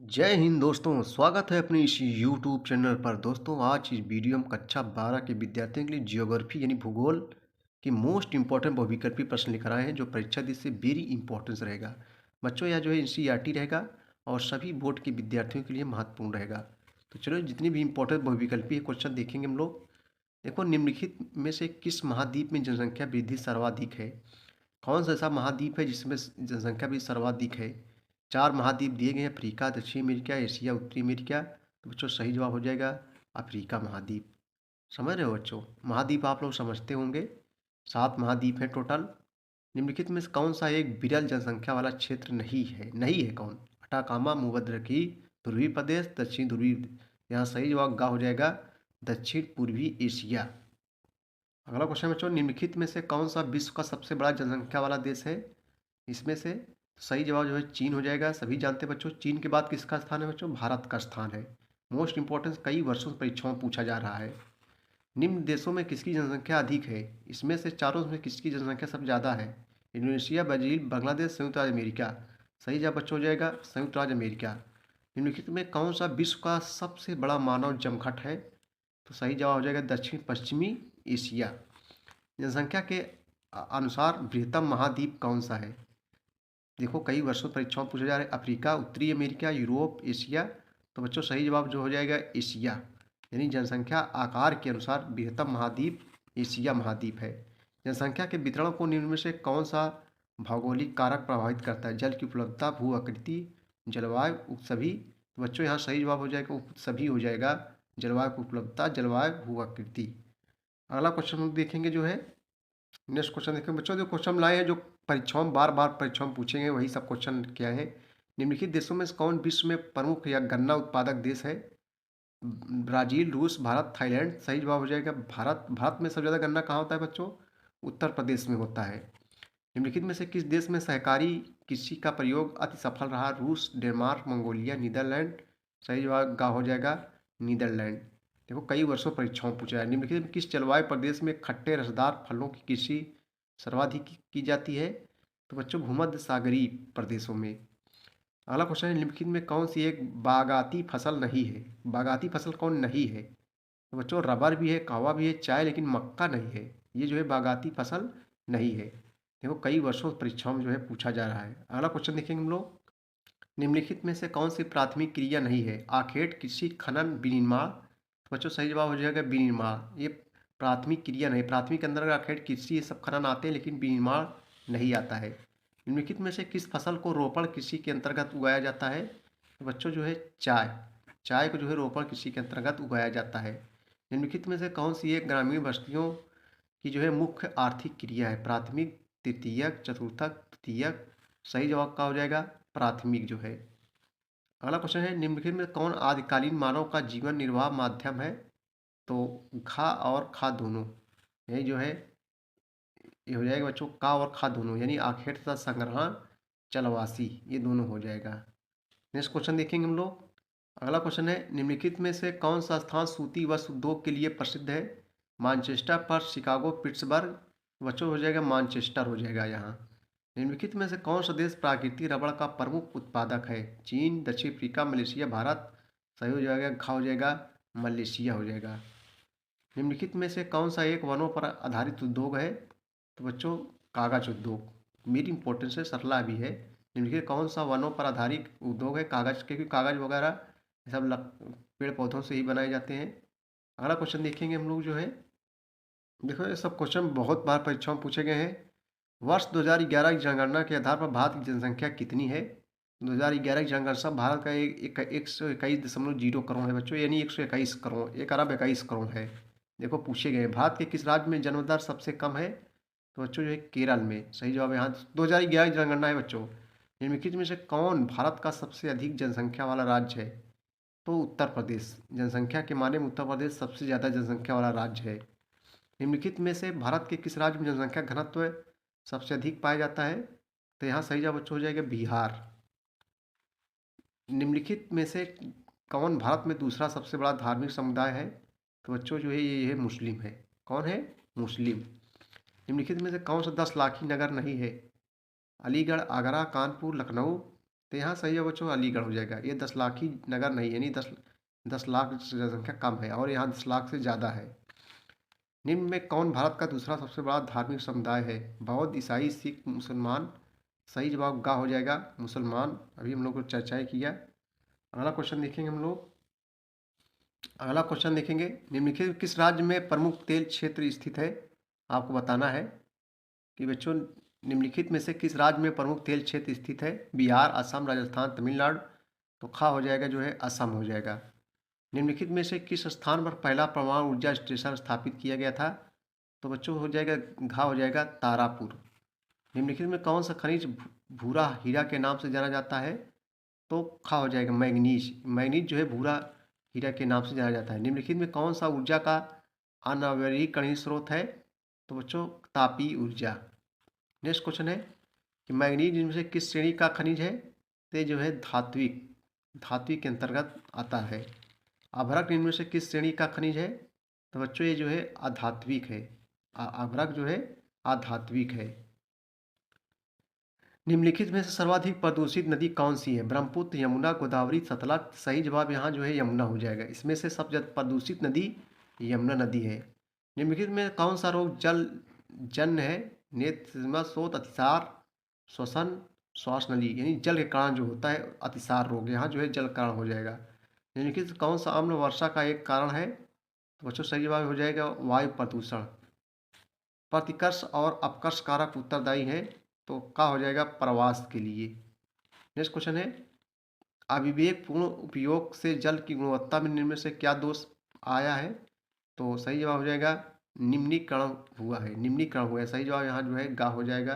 जय हिंद दोस्तों, स्वागत है अपने इस यूट्यूब चैनल पर। दोस्तों, आज इस वीडियो में कक्षा 12 के विद्यार्थियों के लिए जियोग्राफी यानी भूगोल की मोस्ट इंपॉर्टेंट बहुविकल्पी प्रश्न लेकर आए हैं, जो परीक्षा दृष्टि से वेरी इंपॉर्टेंस रहेगा। बच्चों, यह जो है एनसीईआरटी रहेगा और सभी बोर्ड के विद्यार्थियों के लिए महत्वपूर्ण रहेगा। तो चलो, जितनी भी इंपॉर्टेंट बहुविकल्पी है क्वेश्चन देखेंगे हम लोग। देखो, निम्नलिखित में से किस महाद्वीप में जनसंख्या वृद्धि सर्वाधिक है? कौन सा ऐसा महाद्वीप है जिसमें जनसंख्या भी सर्वाधिक है? चार महाद्वीप दिए गए हैं: अफ्रीका, दक्षिण अमेरिका, एशिया, उत्तरी अमेरिका। तो बच्चों, सही जवाब हो जाएगा अफ्रीका महाद्वीप। समझ रहे हो बच्चों? महाद्वीप आप लोग समझते होंगे, 7 महाद्वीप हैं टोटल। निम्नलिखित में से कौन सा एक विरल जनसंख्या वाला क्षेत्र नहीं है कौन? अटाकामा, भूमध्यरेखीय ध्रुवीय प्रदेश, दक्षिण ध्रुवीय। यहाँ सही जवाब गा हो जाएगा दक्षिण पूर्वी एशिया। अगला क्वेश्चन बच्चों, निम्नलिखित में से कौन सा विश्व का सबसे बड़ा जनसंख्या वाला देश है? इसमें से सही जवाब जो है चीन हो जाएगा। सभी जानते हैं बच्चों, चीन के बाद किसका स्थान है बच्चों? भारत का स्थान है। मोस्ट इंपॉर्टेंस कई वर्षों से परीक्षाओं में पूछा जा रहा है। निम्न देशों में किसकी जनसंख्या अधिक है? इसमें से चारों में किसकी जनसंख्या सबसे ज़्यादा है? इंडोनेशिया, ब्राज़ील, बांग्लादेश, संयुक्त राज्य अमेरिका। सही जवाब बच्चों हो जाएगा संयुक्त राज्य अमेरिका। निम्नलिखित में कौन सा विश्व का सबसे बड़ा मानव जमघट है? तो सही जवाब हो जाएगा दक्षिण पश्चिमी एशिया। जनसंख्या के अनुसार बृहत्तम महाद्वीप कौन सा है? देखो, कई वर्षों परीक्षाओं में पूछा जा रहा है। अफ्रीका, उत्तरी अमेरिका, यूरोप, एशिया। तो बच्चों, सही जवाब जो हो जाएगा एशिया। यानी जनसंख्या आकार के अनुसार बृहत्तम महाद्वीप एशिया महाद्वीप है। जनसंख्या के वितरण को निम्न में से कौन सा भौगोलिक कारक प्रभावित करता है? जल की उपलब्धता, भू आकृति, जलवायु, उपसभी। तो बच्चों, यहाँ सही जवाब हो जाएगा उपसभी हो जाएगा। जलवायु की उपलब्धता, जलवायु, भू आकृति। अगला क्वेश्चन हम देखेंगे जो है, नेक्स्ट क्वेश्चन देखें बच्चों। जो क्वेश्चन लाए हैं, जो परीक्षाओं में बार बार परीक्षाओं में पूछेंगे, वही सब क्वेश्चन क्या है। निम्नलिखित देशों में से कौन विश्व में प्रमुख या गन्ना उत्पादक देश है? ब्राजील, रूस, भारत, थाईलैंड। सही जवाब हो जाएगा भारत। भारत में सबसे ज़्यादा गन्ना कहाँ होता है बच्चों? उत्तर प्रदेश में होता है। निम्नलिखित में से किस देश में सहकारी कृषि का प्रयोग अति सफल रहा? रूस, डेनमार्क, मंगोलिया, नीदरलैंड। सही जवाब का हो जाएगा नीदरलैंड। देखो, कई वर्षों परीक्षाओं में पूछा है। निम्नलिखित में किस जलवायु प्रदेश में खट्टे रसदार फलों की कृषि सर्वाधिक की जाती है? तो बच्चों, भूमध्य सागरीय प्रदेशों में। अगला क्वेश्चन है, निम्नलिखित में कौन सी एक बागाती फसल नहीं है? बागाती फसल कौन नहीं है? तो बच्चों, रबर भी है, कहवा भी है, चाय, लेकिन मक्का नहीं है। ये जो है बागाती फसल नहीं है। देखो, कई वर्षों परीक्षाओं में जो है पूछा जा रहा है। अगला क्वेश्चन देखेंगे हम लोग। निम्नलिखित में से कौन सी प्राथमिक क्रिया नहीं है? आखेट, कृषि, खनन, विनिर्माण। तो बच्चों, सही जवाब हो जाएगा विनिर्माण। ये प्राथमिक क्रिया नहीं। प्राथमिक के अंदर अगर आखेट, कृषि, ये सब खनन आते हैं, लेकिन विनिर्माण नहीं आता है। निम्नलिखित में से किस फसल को रोपण कृषि के अंतर्गत उगाया जाता है? तो बच्चों, जो है चाय। चाय को जो है रोपण कृषि के अंतर्गत उगाया जाता है। निम्नलिखित में से कौन सी एक ग्रामीण बस्तियों की जो है मुख्य आर्थिक क्रिया है? प्राथमिक, तृतीयक, चतुर्थक, तृतीयक। सही जवाब का हो जाएगा प्राथमिक जो है। अगला क्वेश्चन है, निम्नलिखित में कौन आदिकालीन मानव का जीवन निर्वाह माध्यम है? तो घा और खा दोनों। यही जो है ये हो जाएगा बच्चों का और खा दोनों, यानी आखेट तथा संग्रहण, चलवासी, ये दोनों हो जाएगा। नेक्स्ट क्वेश्चन देखेंगे हम लोग। अगला क्वेश्चन है, निम्नलिखित में से कौन सा स्थान सूती वस्त्र उद्योग के लिए प्रसिद्ध है? Manchester, Perth, Chicago, Pittsburgh. बच्चों, हो जाएगा मानचेस्टर हो जाएगा यहाँ। निम्नलिखित में से कौन सा देश प्राकृतिक रबड़ का प्रमुख उत्पादक है? चीन, दक्षिण अफ्रीका, मलेशिया, भारत। सही हो जाएगा खा हो जाएगा मलेशिया हो जाएगा। निम्नलिखित में से कौन सा एक वनों पर आधारित उद्योग है? तो बच्चों, कागज उद्योग। मेरी इंपॉर्टेंस है, सरला भी है। निम्नलिखित कौन सा वनों पर आधारित उद्योग है? कागज, क्योंकि कागज वगैरह ये सब पेड़ पौधों से ही बनाए जाते हैं। अगला क्वेश्चन देखेंगे हम लोग जो है। देखो, ये सब क्वेश्चन बहुत बार परीक्षाओं में पूछे गए हैं। वर्ष 2011 की जनगणना के आधार पर भारत की जनसंख्या कितनी है? 2011 की जनगणना भारत का 121.0 करोड़ है बच्चों, यानी 121 करोड़, 1 अरब 21 करोड़ है। देखो, पूछे गए भारत के किस राज्य में जन्म दर सबसे कम है? तो बच्चों, जो है केरल में। सही जवाब यहाँ 2011 की जनगणना है बच्चों। निम्नलिखित में से कौन भारत का सबसे अधिक जनसंख्या वाला राज्य है? तो उत्तर प्रदेश। जनसंख्या के मामले में उत्तर प्रदेश सबसे ज़्यादा जनसंख्या वाला राज्य है। निम्नलिखित में से भारत के किस राज्य में जनसंख्या घनत्व सबसे अधिक पाया जाता है? तो यहाँ सही जवाब बच्चों हो जाएगा बिहार। निम्नलिखित में से कौन भारत में दूसरा सबसे बड़ा धार्मिक समुदाय है? तो बच्चों, जो है ये है मुस्लिम है। कौन है? मुस्लिम। निम्नलिखित में से कौन सा 10 लाखी नगर नहीं है? अलीगढ़, आगरा, कानपुर, लखनऊ। तो यहाँ सही है बच्चों अलीगढ़ हो जाएगा। ये 10 लाख ही नगर नहीं, यानी 10 लाख जनसंख्या कम है और यहाँ 10 लाख से ज़्यादा है। निम्न में कौन भारत का दूसरा सबसे बड़ा धार्मिक समुदाय है? बौद्ध, ईसाई, सिख, मुसलमान। सही जवाब गा हो जाएगा मुसलमान। अभी हम लोग को चर्चाएं किया। अगला क्वेश्चन देखेंगे हम लोग। अगला क्वेश्चन देखेंगे, निम्नलिखित किस राज्य में प्रमुख तेल क्षेत्र स्थित है? आपको बताना है कि बच्चों निम्नलिखित में से किस राज्य में प्रमुख तेल क्षेत्र स्थित है? बिहार, असम, राजस्थान, तमिलनाडु। तो खा हो जाएगा जो है असम हो जाएगा। निम्नलिखित में से किस स्थान पर पहला परमाणु ऊर्जा स्टेशन स्थापित किया गया था? तो बच्चों हो जाएगा घा हो जाएगा तारापुर। निम्नलिखित में कौन सा खनिज भूरा हीरा के नाम से जाना जाता है? तो खा हो जाएगा मैग्नीज। मैग्नीज जो है भूरा हीरा के नाम से जाना जाता है। निम्नलिखित में कौन सा ऊर्जा का अनवरहीकरणीय स्रोत है? तो बच्चों तापीय ऊर्जा। नेक्स्ट क्वेश्चन है कि मैग्नीज इनमें से किस श्रेणी का खनिज है? तो जो है धात्विक के अंतर्गत आता है। अभ्रक इनमें से किस श्रेणी का खनिज है? तो बच्चों ये जो है अधात्विक है। अभ्रक जो है अधात्विक है। निम्नलिखित में से सर्वाधिक प्रदूषित नदी कौन सी है? ब्रह्मपुत्र, यमुना, गोदावरी, सतलज। सही जवाब यहाँ जो है यमुना हो जाएगा। इसमें से सबसे ज़्यादा प्रदूषित नदी यमुना नदी है। निम्नलिखित में कौन सा रोग जल जन्य है? नेत्र, शोथ, अतिसार, श्वसन, श्वास नली, यानी जल के कारण जो होता है अतिसार रोग, यहाँ जो है जल कारण हो जाएगा। निम्नलिखित कौन सा अम्ल वर्षा का एक कारण है? तो बच्चों सही जवाब हो जाएगा वायु प्रदूषण। प्रतिकर्ष और अपकर्ष कारक उत्तरदायी है, तो का हो जाएगा प्रवास के लिए। नेक्स्ट क्वेश्चन है, अविवेक पूर्ण उपयोग से जल की गुणवत्ता में निम्न में से क्या दोष आया है? तो सही जवाब हो जाएगा निम्नीकरण हुआ है। निम्नीकरण हुआ है। सही जवाब यहाँ जो है गा हो जाएगा।